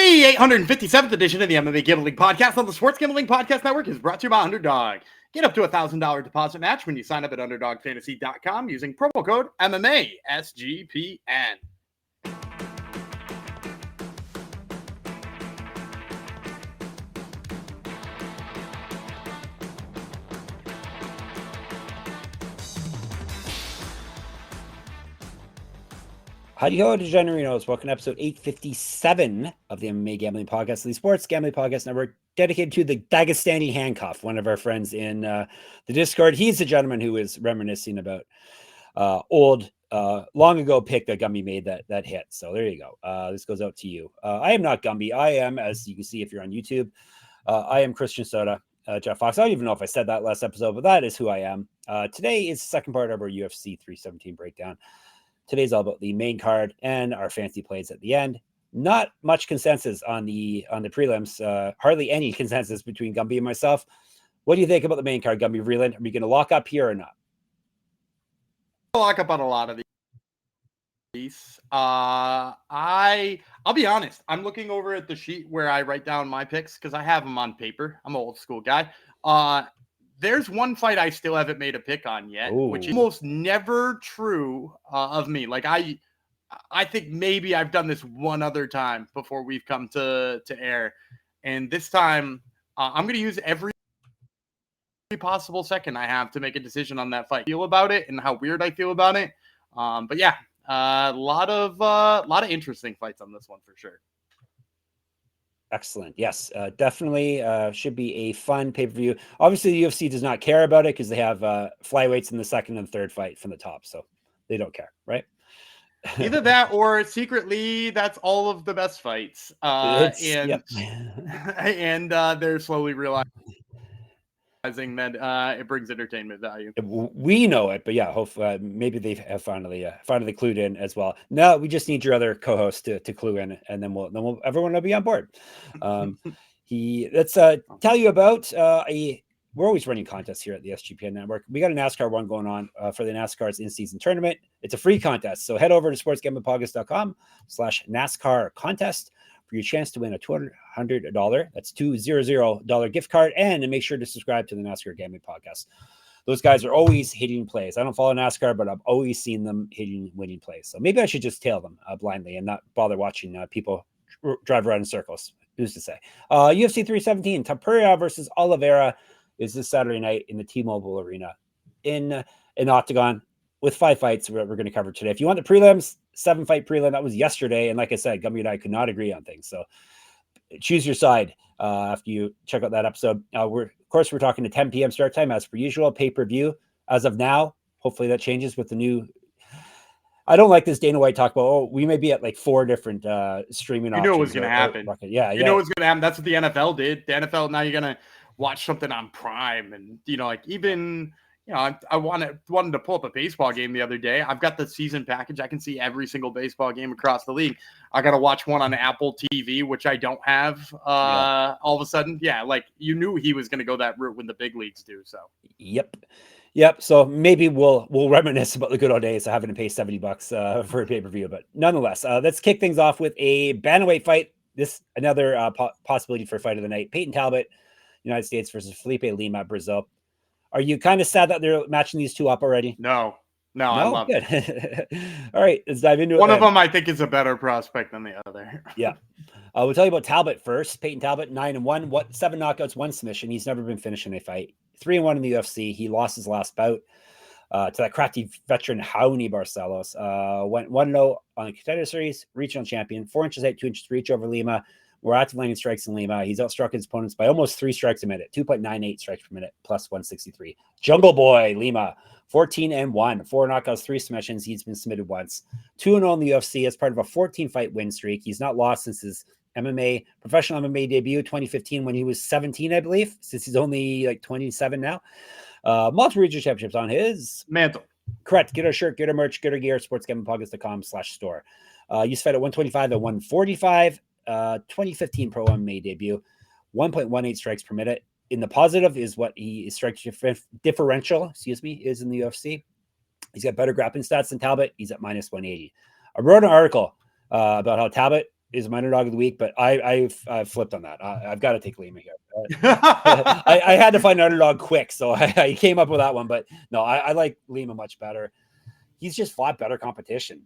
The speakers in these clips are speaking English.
The 857th edition of the MMA Gambling Podcast on the Sports Gambling Podcast Network is brought to you by Underdog. Get up to $1,000 deposit match when you sign up at UnderdogFantasy.com using promo code MMA SGPN. Howdy ho, DeGenerinos. Welcome to episode 857 of the MMA Gambling Podcast, the Sports Gambling Podcast Network, dedicated to the Dagestani Handcuff, one of our friends in the Discord. He's the gentleman who is reminiscing about old, long ago pick that Gumby made that hit. So there you go. This goes out to you. I am not Gumby. I am, as you can see if you're on YouTube, I am Christian Soda, Jeff Fox. I don't even know if I said that last episode, but that is who I am. Today is the second part of our UFC 317 breakdown. Today's all about the main card and our fancy plays at the end. Not much consensus on the prelims. Hardly any consensus between Gumby and myself. What do you think about the main card, Gumby? Vreeland? Are we going to lock up here or not? I'll lock up on a lot of these. I'll be honest. I'm looking over at the sheet where I write down my picks because I have them on paper. I'm an old school guy. There's one fight I still haven't made a pick on yet, which is almost never true of me. Like I think maybe I've done this one other time before we've come to air. And this time I'm going to use every possible second I have to make a decision on that fight. Feel about it and how weird I feel about it. But yeah, a lot of interesting fights on this one for sure. Excellent. Yes, definitely should be a fun pay-per-view. Obviously, the UFC does not care about it because they have flyweights in the second and third fight from the top, so they don't care, right? Either that or secretly that's all of the best fights. And they're slowly realizing that it brings entertainment value. We know it, but yeah, hopefully maybe they have finally clued in as well. No, we just need your other co-host to clue in, and then everyone will be on board. Let's tell you about we're always running contests here at the SGPN network. We got a NASCAR one going on for the NASCAR's in-season tournament. It's a free contest, so head over to sportsgamblingpodcast.com/NASCAR contest for your chance to win a $200. That's $200 gift card, and make sure to subscribe to the NASCAR Gambling Podcast. Those guys are always hitting plays. I don't follow NASCAR, but I've always seen them hitting winning plays. So maybe I should just tail them blindly and not bother watching people drive around in circles. Who's to say? UFC 317, Topuria versus Oliveira is this Saturday night in the T-Mobile Arena in an octagon with 5 fights we're going to cover today. If you want the prelims, 7-fight prelim, that was yesterday. And like I said, Gumby and I could not agree on things. So choose your side after you check out that episode. We're talking to 10 p.m. start time as per usual, pay-per-view as of now. Hopefully that changes with the new. I don't like this Dana White talk about, we may be at like 4 different streaming options. You knew it was going to happen. Yeah. You know what's going to happen. That's what the NFL did. The NFL, now you're going to watch something on Prime. And, even... I wanted to pull up a baseball game the other day. I've got the season package. I can see every single baseball game across the league. I got to watch one on Apple TV, which I don't have all of a sudden. Yeah, like you knew he was going to go that route when the big leagues do. So, Yep. So maybe we'll reminisce about the good old days of having to pay $70 for a pay-per-view. But nonetheless, let's kick things off with a bantamweight fight. This another possibility for fight of the night. Payton Talbott, United States versus Felipe Lima, Brazil. Are you kind of sad that they're matching these two up already? No, I love it. All right, let's dive into it. One of them I think is a better prospect than the other. Yeah. We'll tell you about Talbott first. Payton Talbott, 9-1, 7 knockouts, 1 submission. He's never been finished in a fight. 3-1 in the UFC. He lost his last bout to that crafty veteran Raoni Barcelos. Went 1-0 on the Contender Series, regional champion, 4 inches height, 2 inches reach over Lima. We're active landing strikes in Lima. He's outstruck his opponents by almost 3 strikes a minute, 2.98 strikes per minute, plus 163. Jungle Boy, Lima, 14-1, 4 knockouts, 3 submissions. He's been submitted once. 2-0 in the UFC as part of a 14-fight win streak. He's not lost since his professional MMA debut, 2015, when he was 17, I believe, since he's only like 27 now. Multiple regional championships on his mantle. Correct. Get our shirt, get our merch, get our gear, sportsgamblingpodcast.com/store. Used to fight at 125 to 145. 2015 pro MMA debut, 1.18 strikes per minute. In the positive is what he strike differential, is in the UFC. He's got better grappling stats than Talbot. He's at -180. I wrote an article about how Talbot is my underdog of the week, but I've flipped on that. I've got to take Lima here. I had to find an underdog quick, so I came up with that one. But no, I like Lima much better. He's just fought better competition.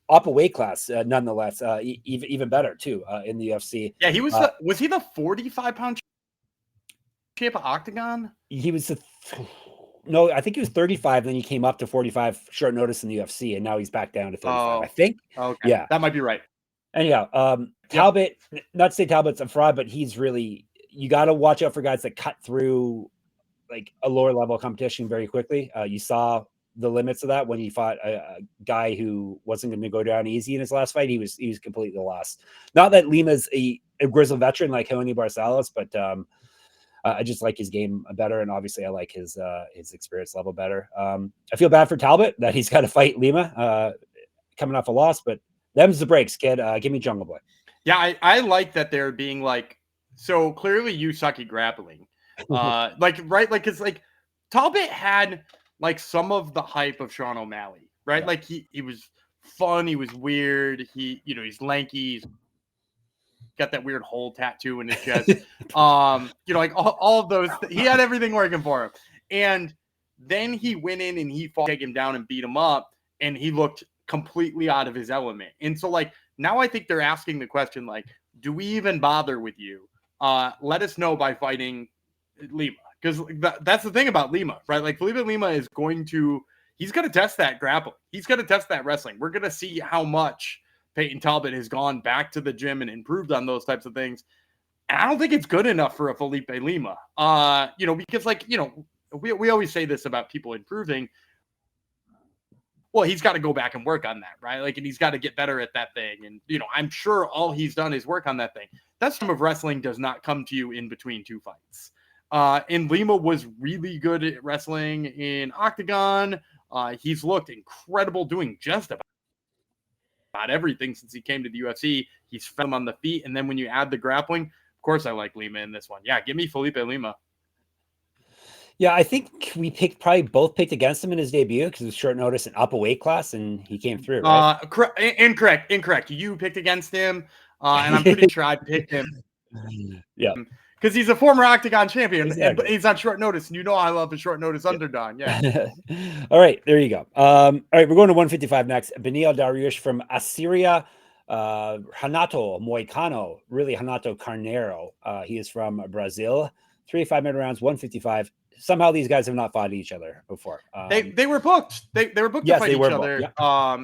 Up a weight class, nonetheless, even better too in the UFC. Yeah, he was. Was he the 45-pound champ of Octagon? He was no, I think he was 35. Then he came up to 45 short notice in the UFC, and now he's back down to 35. I think. Okay. Yeah, that might be right. Anyhow, Talbott. Not to say Talbott's a fraud, but he's really. You got to watch out for guys that cut through like a lower level competition very quickly. You saw the limits of that when he fought a guy who wasn't going to go down easy in his last fight. He was completely lost. Not that Lima's a grizzled veteran like Johnny Barcelos, but I just like his game better, and obviously I like his experience level better. I feel bad for Talbot that he's got to fight Lima coming off a loss, but them's the breaks, kid. Give me Jungle Boy. Yeah, I like that they're being like, so clearly you suck at grappling. Because Talbot had like some of the hype of Sean O'Malley, right? Yeah. Like he was fun, he was weird, he's lanky, he's got that weird hole tattoo in his chest. Like all of those, he had everything working for him. And then he went in and he fought, take him down and beat him up, and he looked completely out of his element. And so like now I think they're asking the question, like, do we even bother with you? Let us know by fighting Lima. Because that's the thing about Lima, right? Like Felipe Lima is he's going to test that grappling. He's going to test that wrestling. We're going to see how much Payton Talbott has gone back to the gym and improved on those types of things. And I don't think it's good enough for a Felipe Lima, because we always say this about people improving. Well, he's got to go back and work on that, right? Like, and he's got to get better at that thing. And, I'm sure all he's done is work on that thing. That type of wrestling does not come to you in between two fights. And Lima was really good at wrestling in Octagon. He's looked incredible doing just about everything since he came to the UFC. He's fed him on the feet. And then when you add the grappling, of course I like Lima in this one. Yeah, give me Felipe Lima. Yeah, I think we probably both picked against him in his debut because it was short notice and up a weight class, and he came through, right? Incorrect. You picked against him, and I'm pretty sure I picked him. Yeah. Because he's a former Octagon champion, exactly. But he's on short notes, and I love a short notice underdog. Yeah. All right, there you go. All right, we're going to 155 next. Beneil Dariush from Assyria. Renato Moicano, really Renato Carneiro. He is from Brazil. 3 5-minute rounds, 155. Somehow these guys have not fought each other before. They were booked. They were booked to fight each other. Yep.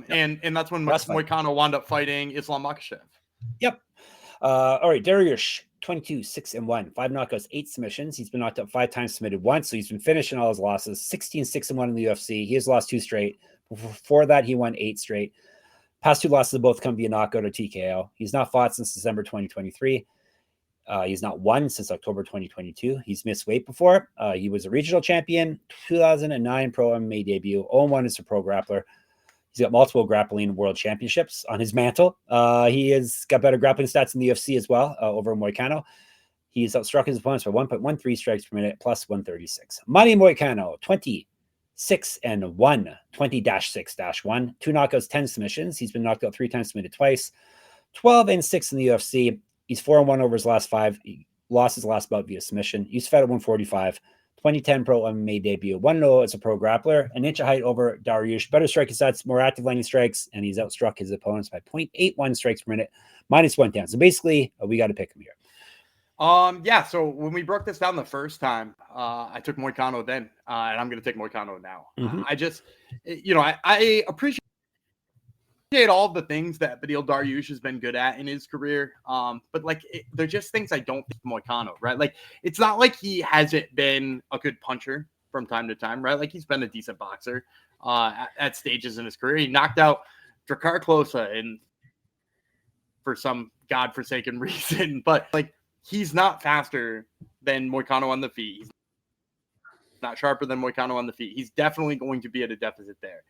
And that's when Moicano wound up fighting Islam Makhachev. Yep. All right, Dariush, 22-6-1, 5 knockouts, 8 submissions. He's been knocked out 5 times, submitted once, so he's been finishing all his losses. 16-6-1 in the UFC. He has lost 2 straight. Before that, he won 8 straight. Past 2 losses have both come via knockout or TKO. He's not fought since December 2023. He's not won since October 2022. He's missed weight before. He was a regional champion, 2009 pro MMA debut, 0-1 as a pro grappler. He's got multiple grappling world championships on his mantle. He has got better grappling stats in the UFC as well over Moicano. He's outstruck his opponents by 1.13 strikes per minute plus 136. Manny Moicano, 26-1, 20-6-1, 2 knockouts, 10 submissions. He's been knocked out 3 times, submitted twice. 12-6 in the UFC. He's 4-1 over his last 5. He lost his last bout via submission. He's fed at 145. 2010 pro MMA debut. 1-0 as a pro grappler. An inch of height over Dariush. Better striking stats, more active landing strikes, and he's outstruck his opponents by 0.81 strikes per minute, minus 110. So basically, we got to pick him here. Yeah, so when we broke this down the first time, I took Moicano then, and I'm going to take Moicano now. Mm-hmm. I just, I appreciate all the things that Beneil Dariush has been good at in his career. But they're just things I don't think Moicano, right? Like, it's not like he hasn't been a good puncher from time to time, right? Like, he's been a decent boxer at stages in his career. He knocked out Drakkar Klose for some godforsaken reason, but he's not faster than Moicano on the feet. He's not sharper than Moicano on the feet. He's definitely going to be at a deficit there.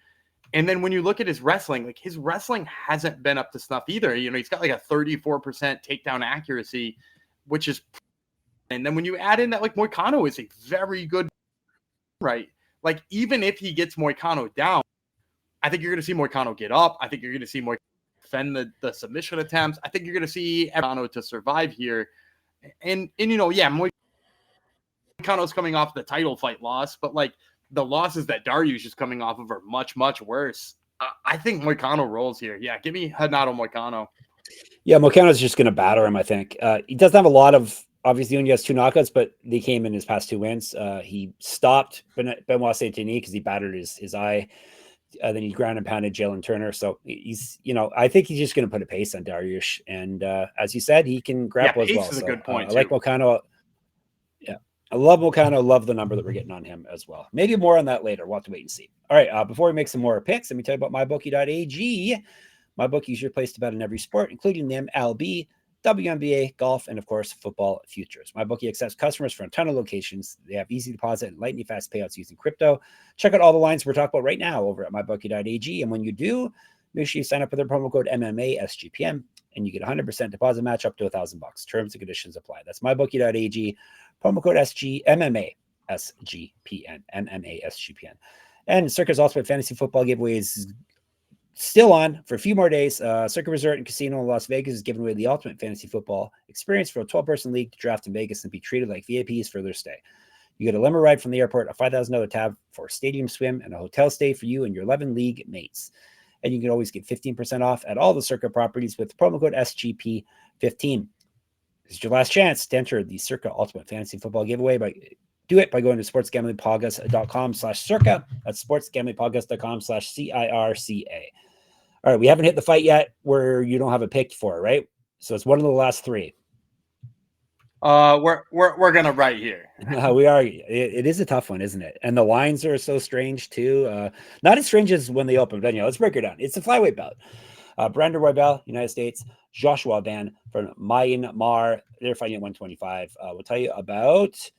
And then when you look at his wrestling, his wrestling hasn't been up to snuff either. He's got a 34% takedown accuracy, which is, and then when you add in that Moicano is a very good, right? Even if he gets Moicano down, I think you're going to see Moicano get up. I think you're going to see Moicano defend the submission attempts. I think you're going to see Moicano to survive here. And Moicano's coming off the title fight loss, but like the losses that Dariush is coming off of are much, much worse. I think Moicano rolls here. Yeah, give me Renato Moicano. Yeah, Moicano's just going to batter him, I think. He doesn't have a lot of, obviously, when he has 2 knockouts, but they came in his past 2 wins. He stopped Benoit Saint-Denis because he battered his eye. Then he ground and pounded Jalen Turner. So he's, I think he's just going to put a pace on Dariush. And as you said, he can grapple as well. Is a good point, I like Moicano. Yeah, I love Moicano. I love the number that we're getting on him as well. Maybe more on that later. We'll have to wait and see. All right, before we make some more picks, let me tell you about mybookie.ag. MyBookie is your place to bet on every sport, including the MLB, WNBA, golf, and of course, football futures. MyBookie accepts customers from a ton of locations. They have easy deposit and lightning fast payouts using crypto. Check out all the lines we're talking about right now over at mybookie.ag. And when you do, make sure you sign up with our promo code MMA SGPN, and you get 100% deposit match up to $1,000. Terms and conditions apply. That's mybookie.ag. Promo code MMA SGPN. MMA SGPN. And Circa's Ultimate Fantasy Football giveaway is still on for a few more days. Circa Resort and Casino in Las Vegas is giving away the ultimate fantasy football experience for a 12-person league to draft in Vegas and be treated like VIPs for their stay. You get a limo ride from the airport, a $5,000 tab for a stadium swim, and a hotel stay for you and your 11 league mates. And you can always get 15% off at all the Circa properties with promo code SGP15. This is your last chance to enter the Circa Ultimate Fantasy Football giveaway. Do it by going to sportsgamblingpodcast.com/circa. That's sportsgamblingpodcast.com/CIRCA. All right, we haven't hit the fight yet where you don't have a pick for it, right? So it's one of the last 3. We're gonna right here. We are. It is a tough one, isn't it? And the lines are so strange too. Not as strange as when they opened. But let's break it down. It's a flyweight bout. Brandon Royval, United States. Joshua Van from Myanmar. They're fighting at 125. We'll tell you about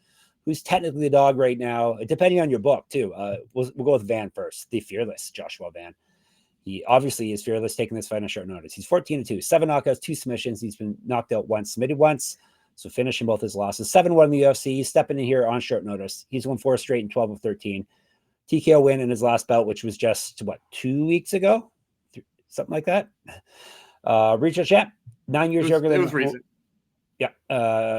who's technically the dog right now, depending on your book too. We'll go with Van first. The fearless Joshua Van. He obviously is fearless, taking this fight on short notice. He's 14-2, 7 knockouts, 2 submissions. He's been knocked out once, submitted once. So finishing both his losses. 7-1 in the UFC. He's stepping in here on short notice. He's won 4 straight and 12 of 13. TKO win in his last bout, which was just, 2 weeks ago? Something like that. Regional champ, 9 years younger than... It was recent. Yeah,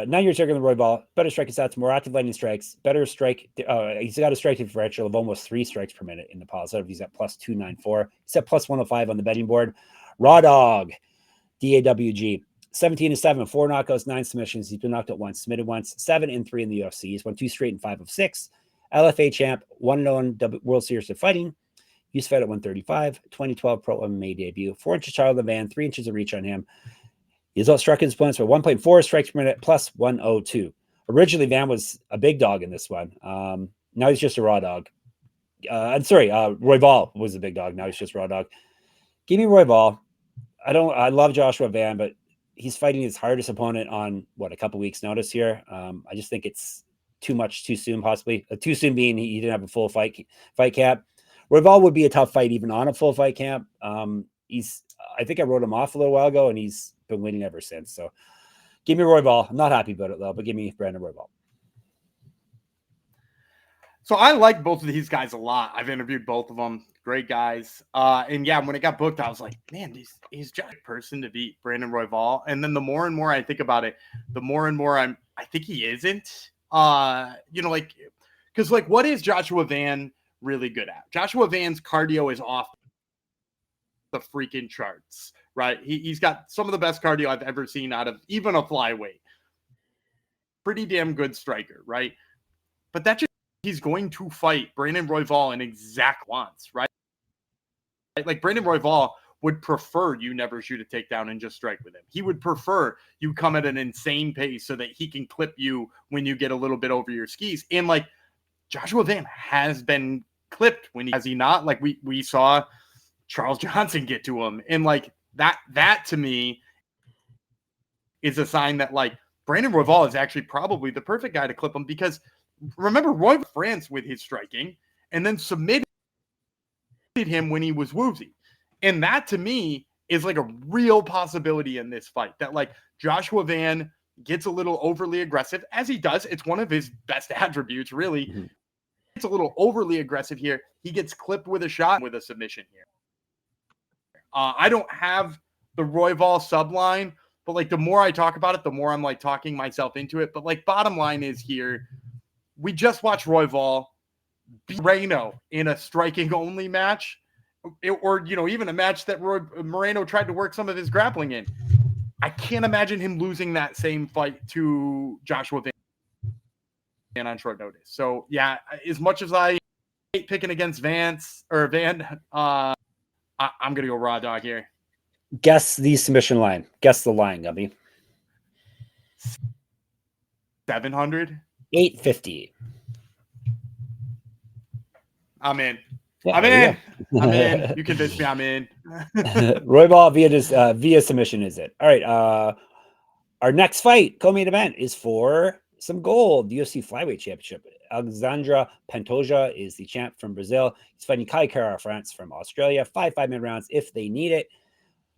9 years younger than Royval. Better striking stats, more active lightning strikes, better strike. He's got a strike differential of almost 3 strikes per minute in the positive. He's at plus 294. He's at plus 105 on the betting board. Raw Dog, DAWG, 17-7, 4 knockouts, 9 submissions. He's been knocked out once, submitted once, 7-3 in the UFC. He's won 2 straight and 5 of 6. LFA champ, 1-0 World Series of Fighting. Used to fight at 135, 2012 Pro MMA debut, 4 inches taller than Van, 3 inches of reach on him. He's outstruck his opponents for 1.4 strikes per minute plus 102. Originally, Van was a big dog in this one. Now he's just a raw dog. I'm sorry, Royval was a big dog. Now he's just raw dog. Give me Royval. I love Joshua Van, but he's fighting his hardest opponent on a couple weeks notice here. I just think it's too much too soon, possibly. Too soon being he didn't have a full fight camp. Royval would be a tough fight even on a full fight camp. I think I wrote him off a little while ago, and he's been winning ever since. So give me Royval. I'm not happy about it though, but give me Brandon Royval. So I like both of these guys a lot. I've interviewed both of them. Great guys. And yeah, when it got booked, I was like, man, he's just a person to beat Brandon Royval. And then the more and more I think about it, the more and more I think he isn't. What is Joshua Van really good at? Joshua Van's cardio is off the freaking charts, right? He's got some of the best cardio I've ever seen out of even a flyweight. Pretty damn good striker, right? But that just he's going to fight Brandon Royval in exact wants, right? Like Brandon Royval would prefer you never shoot a takedown and just strike with him. He would prefer you come at an insane pace so that he can clip you when you get a little bit over your skis. And like Joshua Van has been clipped has he not? Like we saw Charles Johnson get to him. And like that to me is a sign that like Brandon Royval is actually probably the perfect guy to clip him, because remember Roy France with his striking and then submitted him when he was woozy. And that to me is like a real possibility in this fight, that like Joshua Van gets a little overly aggressive, as he does. It's one of his best attributes, really. Mm-hmm. It's a little overly aggressive here. He gets clipped with a shot with a submission here. I don't have the Royval subline, but like the more I talk about it, the more I'm like talking myself into it. But like bottom line is here, we just watched Royval beat Renato in a striking only match, or even a match that Moreno tried to work some of his grappling in. I can't imagine him losing that same fight to Joshua Van on short notice. So yeah, as much as I hate picking against Van, I'm gonna go raw dog here. Guess the submission line. Guess the line, Gumby. 700. 850. I'm in. Yeah, I'm in. I'm in. You convinced me. I'm in. Royval via submission is it? All right. Our next fight, co-main event, is for some gold. The UFC Flyweight Championship. Alexandre Pantoja is the champ from Brazil. He's fighting Kai Kara France from Australia. 5-minute rounds if they need it.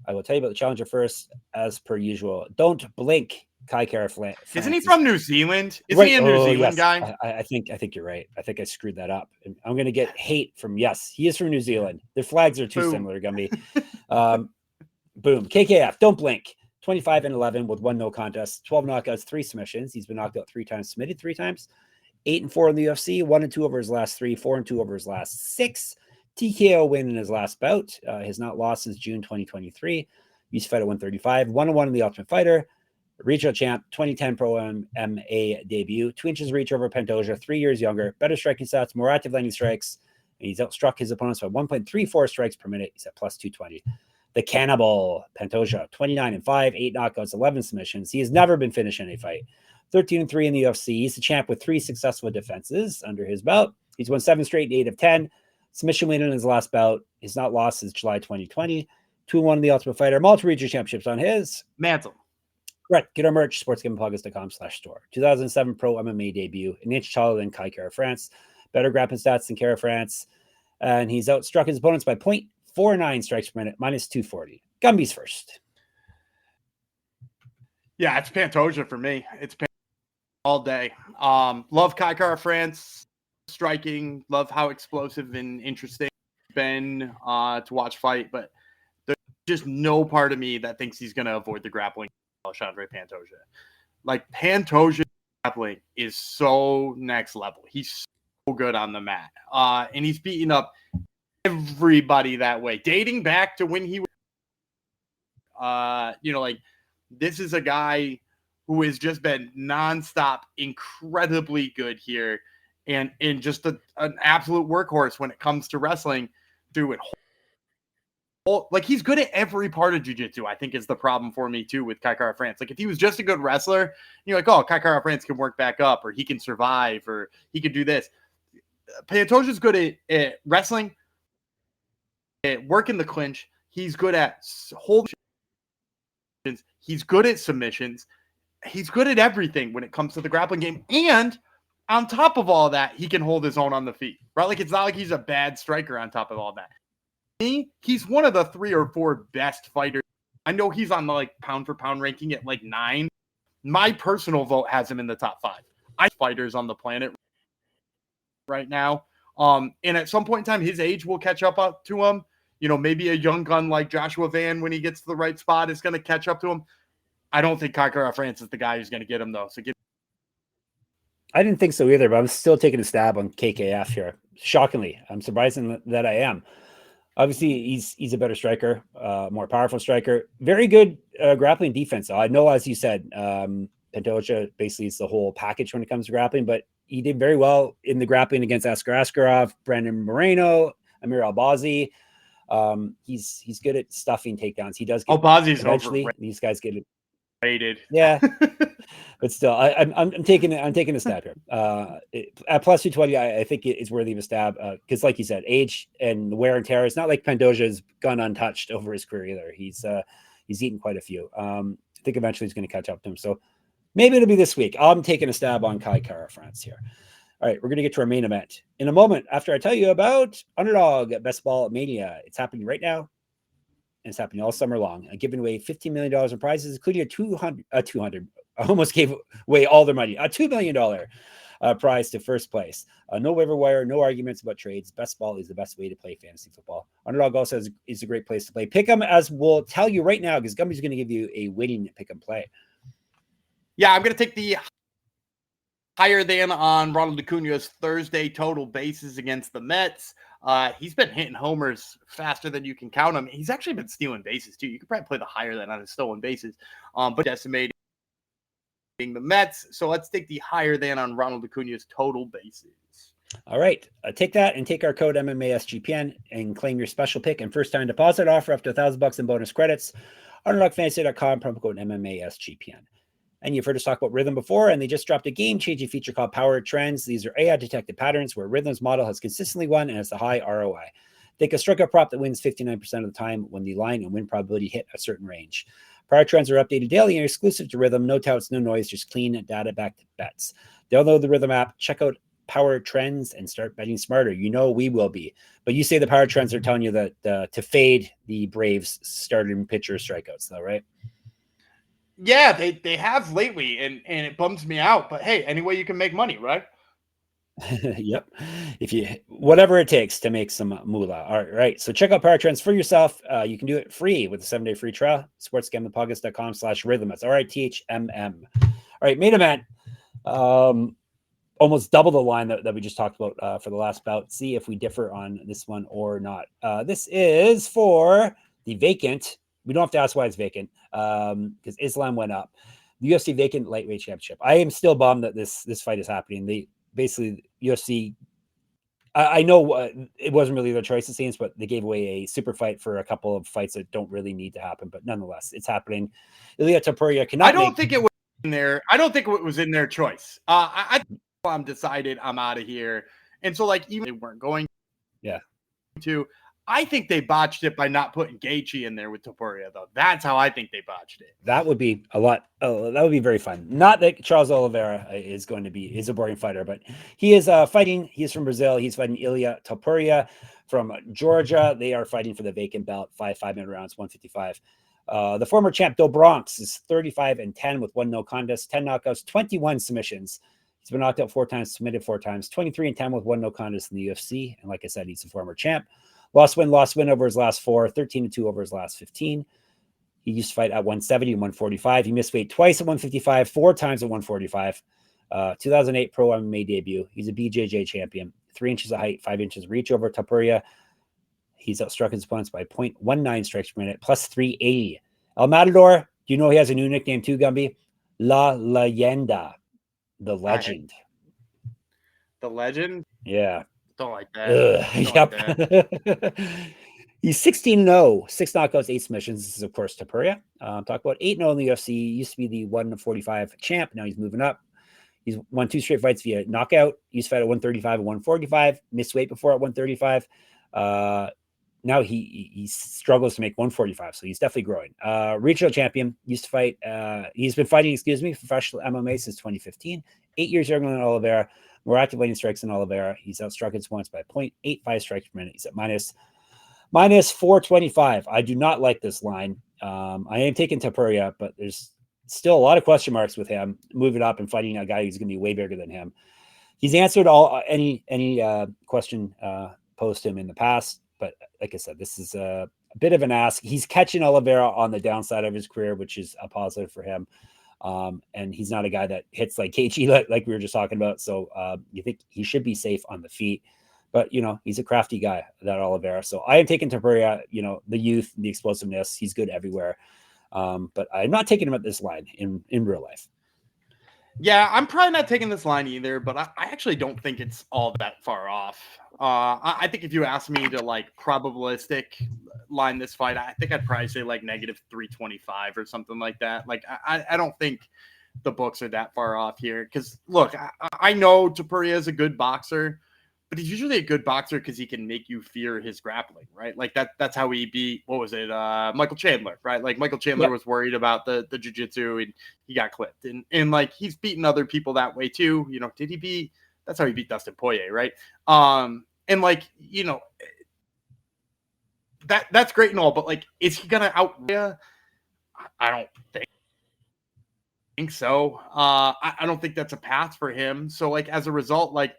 I will tell you about the challenger first, as per usual. Don't blink. Kai Kara France. Isn't he from New Zealand? Isn't he a New Zealand guy? I think you're right. I think I screwed that up. I'm going to get hate from, yes, he is from New Zealand. Their flags are too similar, Gumby. Boom. KKF, don't blink. 25-11 with 1 no contest, 12 knockouts, 3 submissions. He's been knocked out 3 times, submitted 3 times. 8-4 in the UFC, 1-2 over his last 3, 4-2 over his last 6. TKO win in his last bout. Has not lost since June 2023. He's fought at 135, 1-1 in the Ultimate Fighter. Regional champ, 2010 Pro MMA debut. 2 inches reach over Pantoja, 3 years younger, better striking stats, more active landing strikes, and he's outstruck his opponents by 1.34 strikes per minute. He's at plus 220. The Cannibal, Pantoja, 29-5, 8 knockouts, 11 submissions. He has never been finished in a fight. 13-3 in the UFC. He's the champ with 3 successful defenses under his belt. He's won 7 straight, 8 of 10. Submission win in his last bout. He's not lost since July 2020. 2-1 in the Ultimate Fighter. Multiple regional championships on his mantle. Correct. Get our merch, sportsgamingpodcast.com/store. 2007 Pro MMA debut. An inch taller than Kai Kara France. Better grappling stats than Kara France. And he's outstruck his opponents by 0.49 strikes per minute, minus 240. Gumby's first. Yeah, it's Pantoja for me. It's Pantoja all day. Love Kai Kara France. Striking. Love how explosive and interesting it's been to watch fight. But there's just no part of me that thinks he's going to avoid the grappling. Alexandre Pantoja. Like Pantoja grappling is so next level. He's so good on the mat. And he's beating up everybody that way. Dating back to when he was like this is a guy who has just been nonstop incredibly good here and just an absolute workhorse when it comes to wrestling through it. Like he's good at every part of jiu-jitsu, I think is the problem for me too with Kai Kara France. Like if he was just a good wrestler, you're like, oh, Kai Kara France can work back up or he can survive or he can do this. Pantoja's good at wrestling, at working the clinch. He's good at holding. He's good at submissions. He's good at everything when it comes to the grappling game. And on top of all that, he can hold his own on the feet, right? Like it's not like he's a bad striker on top of all that. He's one of the 3 or 4 best fighters. I know he's on the like pound for pound ranking at like 9. My personal vote has him in the top 5. Fighters on the planet right now. And at some point in time, his age will catch up to him. Maybe a young gun like Joshua Van, when he gets to the right spot, is going to catch up to him. I don't think Kai Kara France is the guy who's going to get him though. So I didn't think so either, but I'm still taking a stab on KKF here. Shockingly, I'm surprised that I am. Obviously, he's a better striker, more powerful striker. Very good grappling defense. I know, as you said, Pantoja basically is the whole package when it comes to grappling, but he did very well in the grappling against Askar Askarov, Brandon Moreno, Amir Albazi. He's good at stuffing takedowns. He does get Albazi's eventually. overrated. These guys get it. Rated. Yeah. But still, I'm taking a stab here. At plus 220, I think it's worthy of a stab because, like you said, age and wear and tear. It's not like Pantoja's gone untouched over his career either. He's eaten quite a few. I think eventually he's going to catch up to him. So maybe it'll be this week. I'm taking a stab on Kai Kara France here. All right, we're going to get to our main event in a moment after I tell you about Underdog Best Ball Mania. It's happening right now. And it's happening all summer long. Giving away $15 million in prizes, including a 200. I almost gave away all their money. A $2 million prize to first place. No waiver wire, no arguments about trades. Best ball is the best way to play fantasy football. Underdog also is a great place to play pick'em, as we'll tell you right now, because Gumby's going to give you a winning pick'em play. Yeah, I'm going to take the higher than on Ronald Acuna's Thursday total bases against the Mets. He's been hitting homers faster than you can count him. He's actually been stealing bases too. You could probably play the higher than on his stolen bases, but decimating the Mets. So let's take the higher than on Ronald Acuna's total bases. All right. Take that and take our code MMA SGPN and claim your special pick and first time deposit offer up to $1,000 in bonus credits. Underdogfantasy.com, promo code MMA SGPN. And you've heard us talk about Rhythm before, and they just dropped a game-changing feature called Power Trends. These are AI-detected patterns where Rhythm's model has consistently won and has a high ROI. Take a strikeout prop that wins 59% of the time when the line and win probability hit a certain range. Power Trends are updated daily and exclusive to Rhythm. No touts, no noise, just clean data-backed bets. Download the Rhythm app, check out Power Trends, and start betting smarter. You know we will be. But you say the Power Trends are telling you that to fade the Braves starting pitcher strikeouts, though, right? Yeah, they have lately, and it bums me out. But hey, any way you can make money, right? Yep. If you whatever it takes to make some moolah. All right. So check out Power Trends for yourself. You can do it free with a 7-day free trial. sportsgamblingpodcast.com/rhythm. That's RITHMM. All right, main event. Almost double the line that we just talked about for the last bout. See if we differ on this one or not. This is for the vacant. We don't have to ask why it's vacant because Islam went up. The UFC vacant lightweight championship. I am still bummed that this fight is happening. They basically UFC. I know it wasn't really their choice, it seems, but they gave away a super fight for a couple of fights that don't really need to happen. But nonetheless, it's happening. Ilia Topuria cannot. I don't think it was in there. I don't think it was in their choice. I'm decided I'm out of here, and so like even they weren't going. Yeah. To. I think they botched it by not putting Gaethje in there with Topuria, though. That's how I think they botched it. That would be a lot. That would be very fun. Not that Charles Oliveira is a boring fighter, but he is fighting. He's from Brazil. He's fighting Ilia Topuria from Georgia. They are fighting for the vacant belt, 5-minute rounds, 155. The former champ Do Bronx is 35-10 with 1 no contest, 10 knockouts, 21 submissions. He's been knocked out 4 times, submitted 4 times, 23-10 with 1 no contest in the UFC. And like I said, he's a former champ. Lost win over his last 4, 13-2 over his last 15. He used to fight at 170 and 145. He missed weight twice at 155, 4 times at 145. 2008 pro MMA debut. He's a BJJ champion. 3 inches of height, 5 inches of reach over Topuria. He's outstruck his opponents by 0.19 strikes per minute, plus 380. El Matador, do you know he has a new nickname too, Gumby? La Leyenda, the legend. The legend? Yeah. Don't like that. Yep. Like that. He's 16-0, 6 knockouts, 8 submissions. This is, of course, Topuria. Talk about 8-0 in the UFC. He used to be the 145 champ. Now he's moving up. He's won 2 straight fights via knockout. He used to fight at 135 and 145. Missed weight before at 135. Now he struggles to make 145, so he's definitely growing. Regional champion. Used to fight. He's been fighting, professional MMA since 2015. 8 years younger than Oliveira. More active landing strikes than Oliveira. He's outstruck his opponents by 0.85 strikes per minute. He's at minus 425. I do not like this line. I am taking Topuria, but there's still a lot of question marks with him moving up and fighting a guy who's going to be way bigger than him. He's answered any question posed to him in the past, but like I said, this is a bit of an ask. He's catching Oliveira on the downside of his career, which is a positive for him. And he's not a guy that hits like Gaethje, like we were just talking about. So you think he should be safe on the feet, but he's a crafty guy, that Oliveira. So I am taking Topuria, the youth, the explosiveness. He's good everywhere. But I'm not taking him at this line in real life. Yeah, I'm probably not taking this line either, but I actually don't think it's all that far off. I think if you asked me to probabilistic line this fight, I think I'd probably say negative 325 or something like that. I don't think the books are that far off here. Because look, I know Topuria is a good boxer, but he's usually a good boxer because he can make you fear his grappling, right? That's how he beat, what was it, Michael Chandler, right? Michael Chandler was worried about the jiu-jitsu and he got clipped. And he's beaten other people that way too. Did he beat, that's how he beat Dustin Poirier, right? That's great and all, but is he gonna out? I don't think. think so. I don't think that's a path for him. So, like, as a result, like,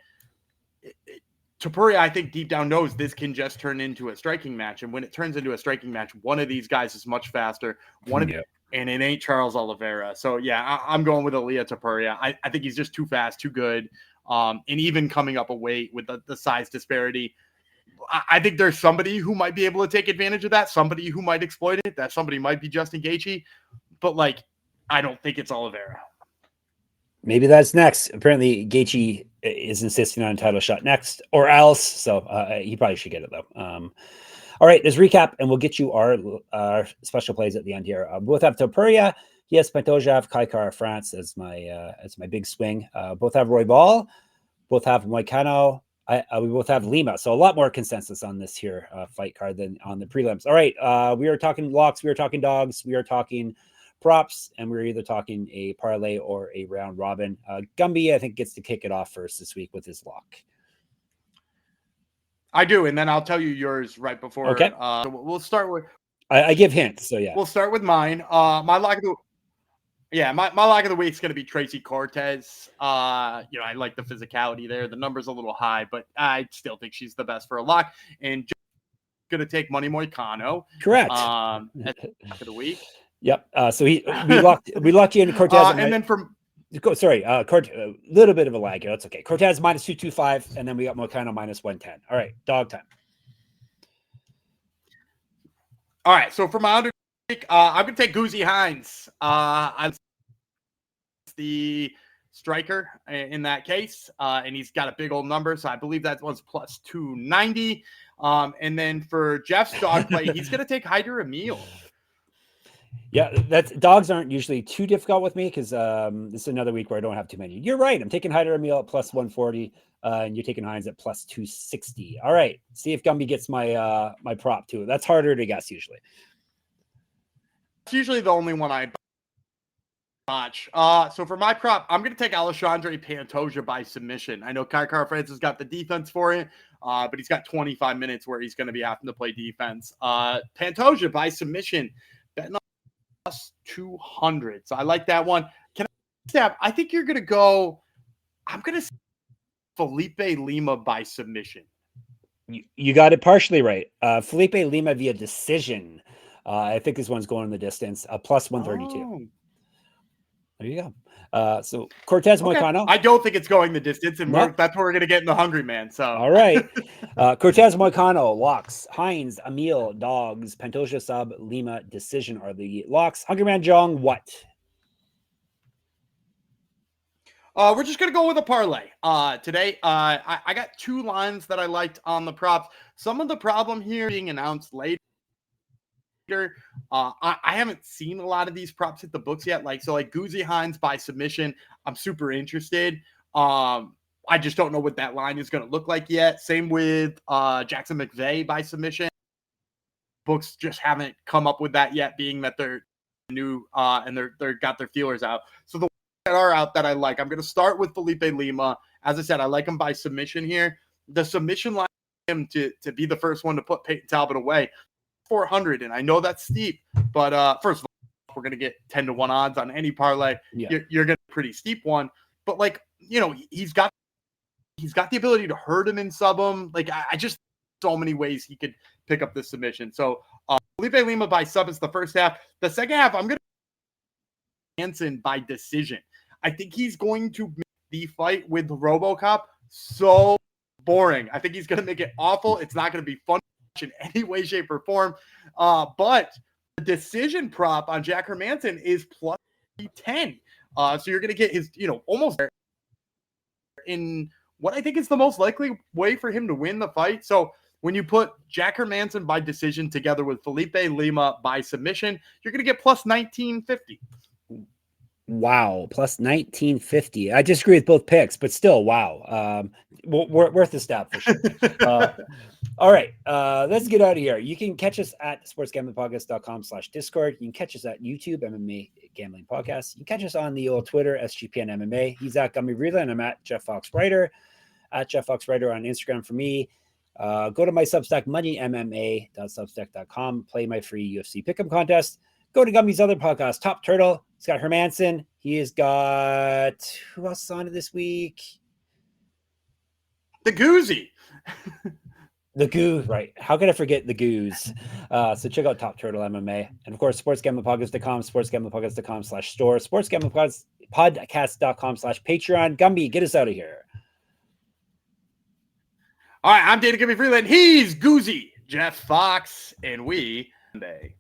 Topuria, I think deep down knows this can just turn into a striking match. And when it turns into a striking match, one of these guys is much faster. And it ain't Charles Oliveira. So, yeah, I'm going with Ilia Topuria. I think he's just too fast, too good. And even coming up a weight with the size disparity, I think there's somebody who might be able to take advantage of that, somebody who might exploit it. That somebody might be Justin Gaethje. But, like, I don't think it's Oliveira. Maybe that's next. Apparently, Gaethje is insisting on a title shot next, or else. So he probably should get it though. All right, let's recap, and we'll get you our special plays at the end here. Both have Topuria. Yes, Pantoja have Kaikar France as my big swing. Both have Royval. Both have Moicano. We both have Lima. So a lot more consensus on this here fight card than on the prelims. All right, we are talking locks. We are talking dogs. We are talking props, and we're either talking a parlay or a round robin. Gumby, I think, gets to kick it off first this week with his lock. I do, and then I'll tell you yours right before. Okay. So we'll start with. I give hints, so yeah. We'll start with mine. My lock of the my lock of the week is going to be Tracy Cortez. I like the physicality there. The number's a little high, but I still think she's the best for a lock. And just going to take Money Moicano. Correct. At the lock of the week. Yep. So we locked you in Cortez, and then from. A little bit of a lag here. That's okay. Cortez minus 225, and then we got Moicano minus 110. All right, dog time. All right, so for my undertake, I'm gonna take Guzzi Hines. I'm the striker in that case, and he's got a big old number, so I believe that was plus 290. And then for Jeff's dog play, he's gonna take Hyder Emil. Yeah, dogs aren't usually too difficult with me because this is another week where I don't have too many. You're right. I'm taking Hyder Emil at plus 140, and you're taking Hines at plus 260. All right, see if Gumby gets my my prop too. That's harder to guess usually. It's usually the only one I botch. So for my prop, I'm going to take Alexandre Pantoja by submission. I know Kaikar France has got the defense for it, but he's got 25 minutes where he's going to be having to play defense. Pantoja by submission. Betting plus 200. So I like that one. Can I step? I think you're going to go. I'm going to say Felipe Lima by submission. You got it partially right. Felipe Lima via decision. I think this one's going in the distance. Plus 132. Oh. There you go. So Cortez Moicano. I don't think it's going the distance, and that's where we're going to get in the hungry man. So all right. Cortez Moicano locks. Hines Emil dogs. Pantoja sub Lima decision are the locks. Hungry man Jong what? We're just going to go with a parlay today. I got two lines that I liked on the props. Some of the problem here being announced later. I haven't seen a lot of these props hit the books yet. Like Guzzi Hines by submission. I'm super interested. I just don't know what that line is going to look like yet. Same with Jackson McVeigh by submission. Books just haven't come up with that yet, being that they're new and they're got their feelers out. So the that are out that I like. I'm going to start with Felipe Lima. As I said, I like him by submission here. The submission line him to be the first one to put Payton Talbott away. 400, and I know that's steep, but first of all, we're going to get 10-1 odds on any parlay. Yeah. You're going to a pretty steep one, but he's got the ability to hurt him and sub him. I just so many ways he could pick up this submission. So Felipe Lima by sub is the first half. The second half, I'm going to Hansen by decision. I think he's going to make the fight with RoboCop so boring. I think he's going to make it awful. It's not going to be fun in any way, shape, or form. But the decision prop on Jack Hermanson is plus 10. So you're going to get his, almost there in what I think is the most likely way for him to win the fight. So when you put Jack Hermanson by decision together with Felipe Lima by submission, you're going to get plus 1950. Wow, plus 1950. I disagree with both picks, but still, wow. Worth a stab for sure. All right, let's get out of here. You can catch us at sportsgamblingpodcast.com/Discord. You can catch us at YouTube, MMA Gambling Podcast. You can catch us on the old Twitter, SGPN MMA. He's at Gumby Vreeland. I'm at Jeff Fox Writer. At Jeff Fox Writer on Instagram for me. Go to my Substack, moneymma.substack.com. Play my free UFC Pick'em contest. Go to Gumby's other podcast, Top Turtle. He's got Hermanson. He has got, who else is on it this week? The Goozy. The Goo, right. How could I forget the Goos? So check out Top Turtle MMA. And of course, sportsgamblingpodcast.com, sportsgamblingpodcast.com/store, sportsgamblingpodcast.com/Patreon. Gumby, get us out of here. All right, I'm Dana Gumby Vreeland. He's Goozy, Jeff Fox, and we Monday.